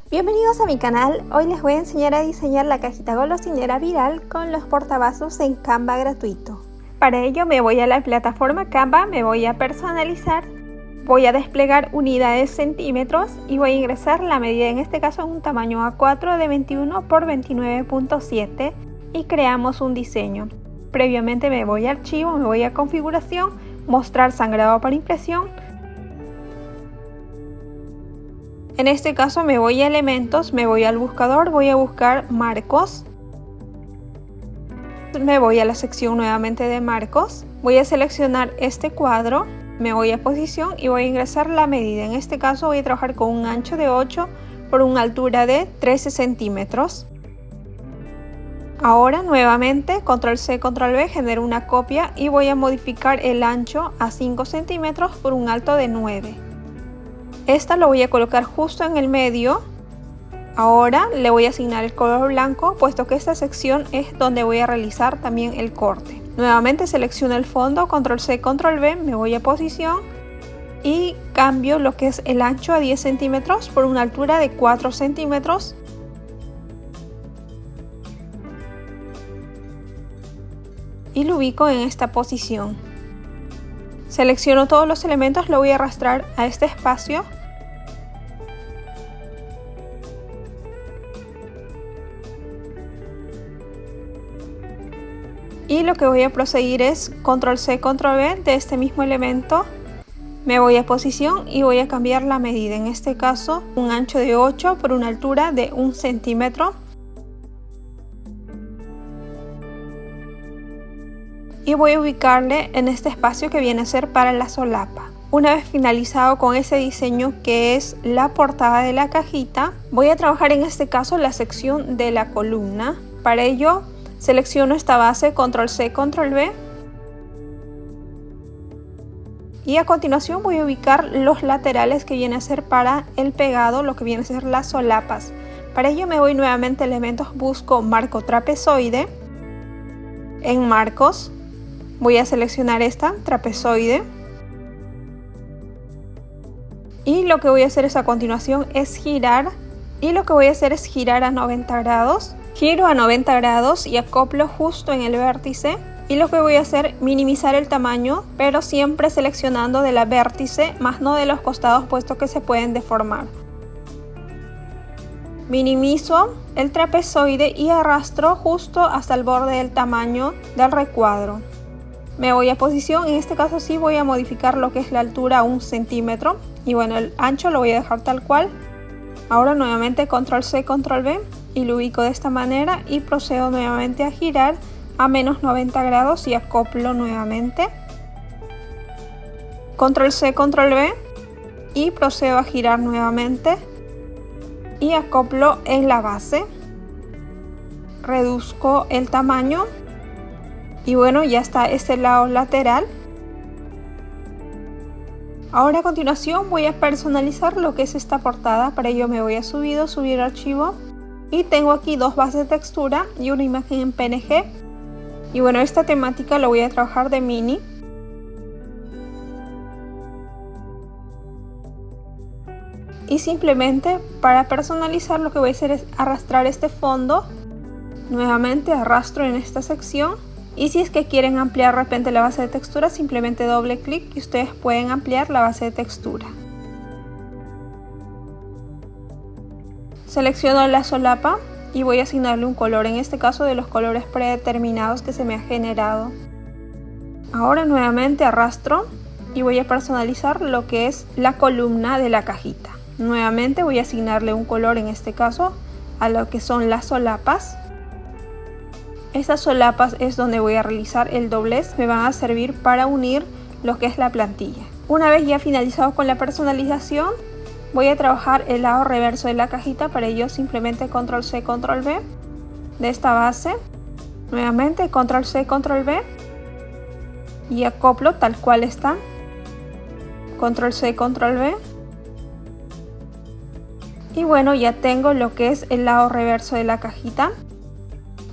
Bienvenidos a mi canal. Hoy les voy a enseñar a diseñar la cajita golosinera viral con los portavasos en Canva gratuito. Para ello me voy a la plataforma Canva, me voy a personalizar, voy a desplegar unidades centímetros y voy a ingresar la medida, en este caso en un tamaño A4 de 21 por 29.7 y creamos un diseño. Previamente me voy a archivo, me voy a configuración, mostrar sangrado para impresión. En este caso me voy a elementos, me voy al buscador, voy a buscar marcos. Me voy a la sección nuevamente de marcos, voy a seleccionar este cuadro, me voy a posición y voy a ingresar la medida. En este caso voy a trabajar con un ancho de 8 por una altura de 13 centímetros. Ahora nuevamente control C, control V, genero una copia y voy a modificar el ancho a 5 centímetros por un alto de 9. Esta lo voy a colocar justo en el medio. Ahora le voy a asignar el color blanco, puesto que esta sección es donde voy a realizar también el corte. Nuevamente selecciono el fondo, control C, control V, me voy a posición y cambio lo que es el ancho a 10 centímetros por una altura de 4 centímetros. Y lo ubico en esta posición. Selecciono todos los elementos, lo voy a arrastrar a este espacio. Y lo que voy a proseguir es control C, control V de este mismo elemento. Me voy a posición y voy a cambiar la medida. En este caso, un ancho de 8 por una altura de 1 centímetro. Y voy a ubicarle en este espacio que viene a ser para la solapa. Una vez finalizado con ese diseño que es la portada de la cajita, voy a trabajar en este caso la sección de la columna. Para ello selecciono esta base, control C, control V. Y a continuación voy a ubicar los laterales que viene a ser para el pegado, lo que viene a ser las solapas. Para ello me voy nuevamente a elementos, busco marco trapezoide. En marcos voy a seleccionar esta, trapezoide. Y lo que voy a hacer es a continuación es girar. Y lo que voy a hacer es girar a 90 grados. Giro a 90 grados y acoplo justo en el vértice. Y lo que voy a hacer, minimizar el tamaño, pero siempre seleccionando de la vértice, más no de los costados, puesto que se pueden deformar. Minimizo el trapezoide y arrastro justo hasta el borde del tamaño del recuadro. Me voy a posición, en este caso sí voy a modificar lo que es la altura a 1 centímetro. Y bueno, el ancho lo voy a dejar tal cual. Ahora nuevamente control C, control V y lo ubico de esta manera y procedo nuevamente a girar a menos 90 grados y acoplo nuevamente. Control C, control V y procedo a girar nuevamente y acoplo en la base. Reduzco el tamaño y bueno, ya está este lado lateral. Ahora a continuación voy a personalizar lo que es esta portada. Para ello me voy a subir archivo y tengo aquí dos bases de textura y una imagen en PNG. Y bueno, esta temática lo voy a trabajar de mini. Y simplemente para personalizar lo que voy a hacer es arrastrar este fondo. Nuevamente arrastro en esta sección. Y si es que quieren ampliar de repente la base de textura, simplemente doble clic y ustedes pueden ampliar la base de textura. Selecciono la solapa y voy a asignarle un color, en este caso de los colores predeterminados que se me ha generado. Ahora nuevamente arrastro y voy a personalizar lo que es la columna de la cajita. Nuevamente voy a asignarle un color, en este caso a lo que son las solapas. Estas solapas es donde voy a realizar el doblez, me van a servir para unir lo que es la plantilla. Una vez ya finalizado con la personalización, voy a trabajar el lado reverso de la cajita. Para ello simplemente control C, control V de esta base. Nuevamente control C, control V y acoplo tal cual está. Control C, control V. Y bueno, ya tengo lo que es el lado reverso de la cajita.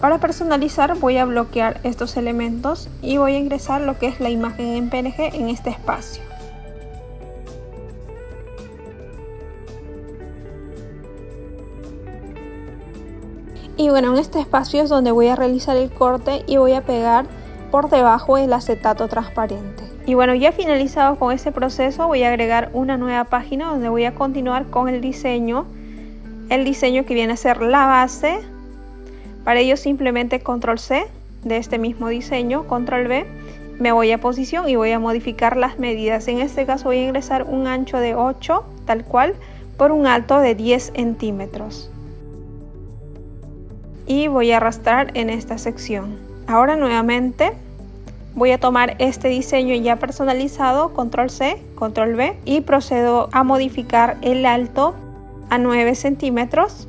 Para personalizar voy a bloquear estos elementos y voy a ingresar lo que es la imagen en PNG en este espacio. Y bueno, en este espacio es donde voy a realizar el corte y voy a pegar por debajo el acetato transparente. Y bueno, ya finalizado con este proceso, voy a agregar una nueva página donde voy a continuar con el diseño que viene a ser la base. Para ello simplemente control C de este mismo diseño, control V, me voy a posición y voy a modificar las medidas. En este caso voy a ingresar un ancho de 8 tal cual por un alto de 10 centímetros. Y voy a arrastrar en esta sección. Ahora nuevamente voy a tomar este diseño ya personalizado, control C, control V, y procedo a modificar el alto a 9 centímetros.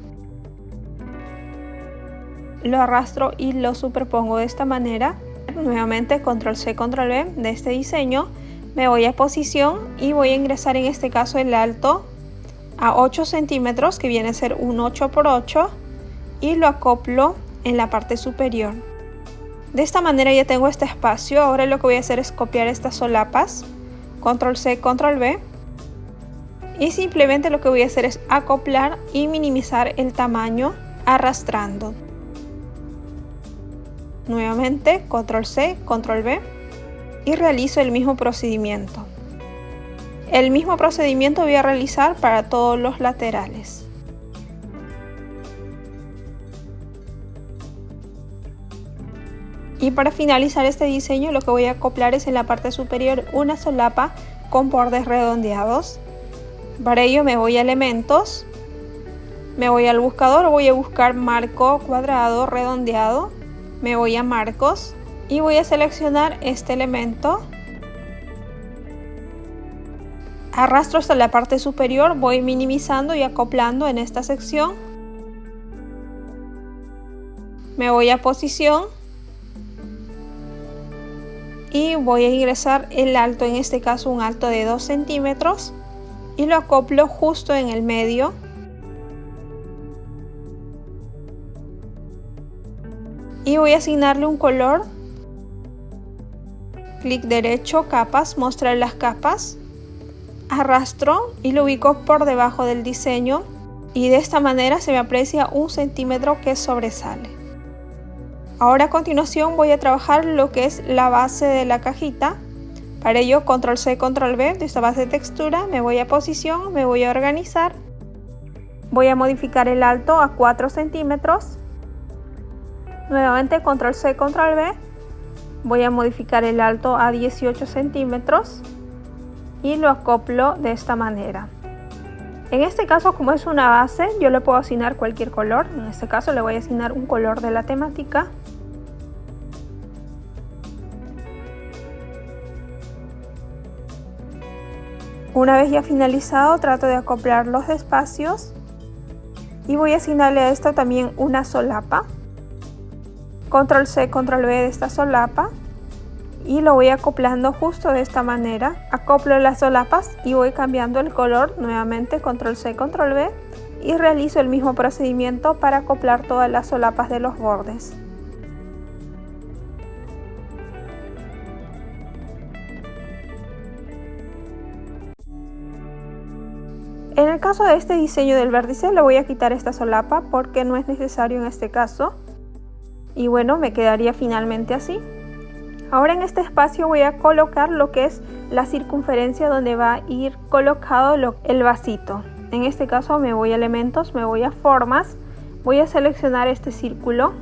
Lo arrastro y lo superpongo de esta manera. Nuevamente control C, control V de este diseño, me voy a posición y voy a ingresar en este caso el alto a 8 centímetros, que viene a ser un 8 por 8, y lo acoplo en la parte superior. De esta manera ya tengo este espacio. Ahora lo que voy a hacer es copiar estas solapas, control C, control V, y simplemente lo que voy a hacer es acoplar y minimizar el tamaño arrastrando. Nuevamente control C, control V, y realizo el mismo procedimiento. El mismo procedimiento voy a realizar para todos los laterales. Y para finalizar este diseño, lo que voy a acoplar es en la parte superior una solapa con bordes redondeados. Para ello me voy a elementos, me voy al buscador, voy a buscar marco cuadrado redondeado, me voy a marcos y voy a seleccionar este elemento. Arrastro hasta la parte superior, voy minimizando y acoplando en esta sección. Me voy a posición y voy a ingresar el alto, en este caso un alto de 2 centímetros, y lo acoplo justo en el medio. Y voy a asignarle un color. Clic derecho, capas, mostrar las capas. Arrastro y lo ubico por debajo del diseño, y de esta manera se me aprecia 1 centímetro que sobresale. Ahora a continuación voy a trabajar lo que es la base de la cajita. Para ello control C, control V de esta base de textura, me voy a posición, me voy a organizar. Voy a modificar el alto a 4 centímetros. Nuevamente control C, control V. Voy a modificar el alto a 18 centímetros y lo acoplo de esta manera. En este caso, como es una base, yo le puedo asignar cualquier color. En este caso le voy a asignar un color de la temática. Una vez ya finalizado, trato de acoplar los espacios y voy a asignarle a esto también una solapa. Control C, control V de esta solapa y lo voy acoplando justo de esta manera. Acoplo las solapas y voy cambiando el color. Nuevamente control C, control V, y realizo el mismo procedimiento para acoplar todas las solapas de los bordes. En el caso de este diseño del vértice le voy a quitar esta solapa porque no es necesario en este caso. Y bueno, me quedaría finalmente así. Ahora en este espacio voy a colocar lo que es la circunferencia donde va a ir colocado el vasito. En este caso me voy a elementos, me voy a formas, voy a seleccionar este círculo.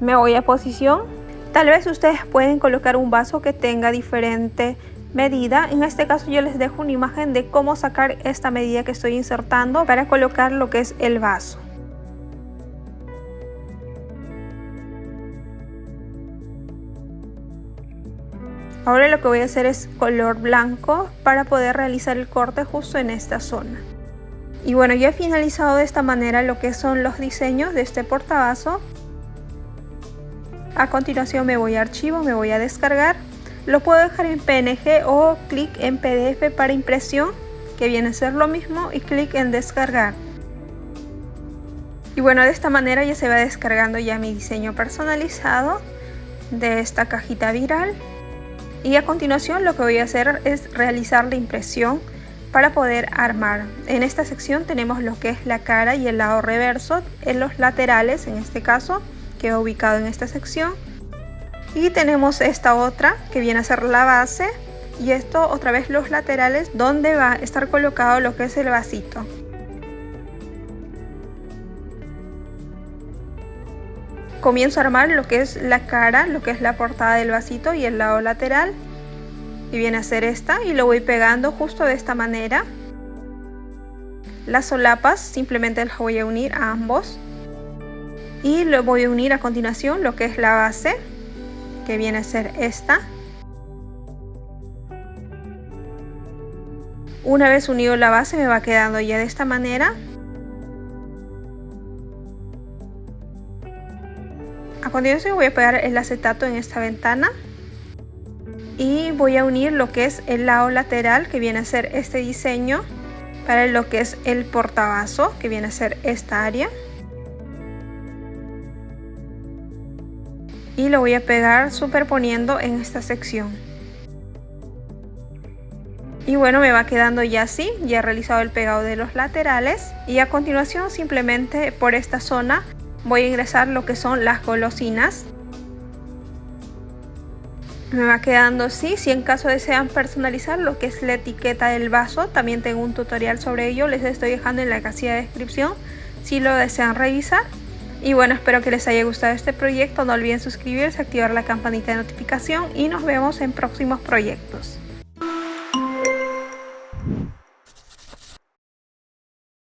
Me voy a posición. Tal vez ustedes pueden colocar un vaso que tenga diferente medida. En este caso yo les dejo una imagen de cómo sacar esta medida que estoy insertando para colocar lo que es el vaso. Ahora lo que voy a hacer es color blanco para poder realizar el corte justo en esta zona. Y bueno, ya he finalizado de esta manera lo que son los diseños de este portavasos. A continuación me voy a archivo, me voy a descargar. Lo puedo dejar en PNG o clic en PDF para impresión, que viene a ser lo mismo, y clic en descargar. Y bueno, de esta manera ya se va descargando ya mi diseño personalizado de esta cajita viral. Y a continuación lo que voy a hacer es realizar la impresión para poder armar. En esta sección tenemos lo que es la cara y el lado reverso, en los laterales en este caso, queda ubicado en esta sección. Y tenemos esta otra que viene a ser la base, y esto otra vez los laterales donde va a estar colocado lo que es el vasito. Comienzo a armar lo que es la cara, lo que es la portada del vasito y el lado lateral, y viene a ser esta, y lo voy pegando justo de esta manera. Las solapas simplemente las voy a unir a ambos, y lo voy a unir a continuación lo que es la base, que viene a ser esta. Una vez unido la base me va quedando ya de esta manera. A continuación voy a pegar el acetato en esta ventana y voy a unir lo que es el lado lateral, que viene a ser este diseño, para lo que es el portavasos, que viene a ser esta área. Y lo voy a pegar superponiendo en esta sección. Y bueno, me va quedando ya así, ya he realizado el pegado de los laterales. Y a continuación simplemente por esta zona voy a ingresar lo que son las golosinas. Me va quedando así. Si en caso desean personalizar lo que es la etiqueta del vaso, también tengo un tutorial sobre ello, les estoy dejando en la casilla de descripción si lo desean revisar. Y bueno, espero que les haya gustado este proyecto. No olviden suscribirse, activar la campanita de notificación y nos vemos en próximos proyectos.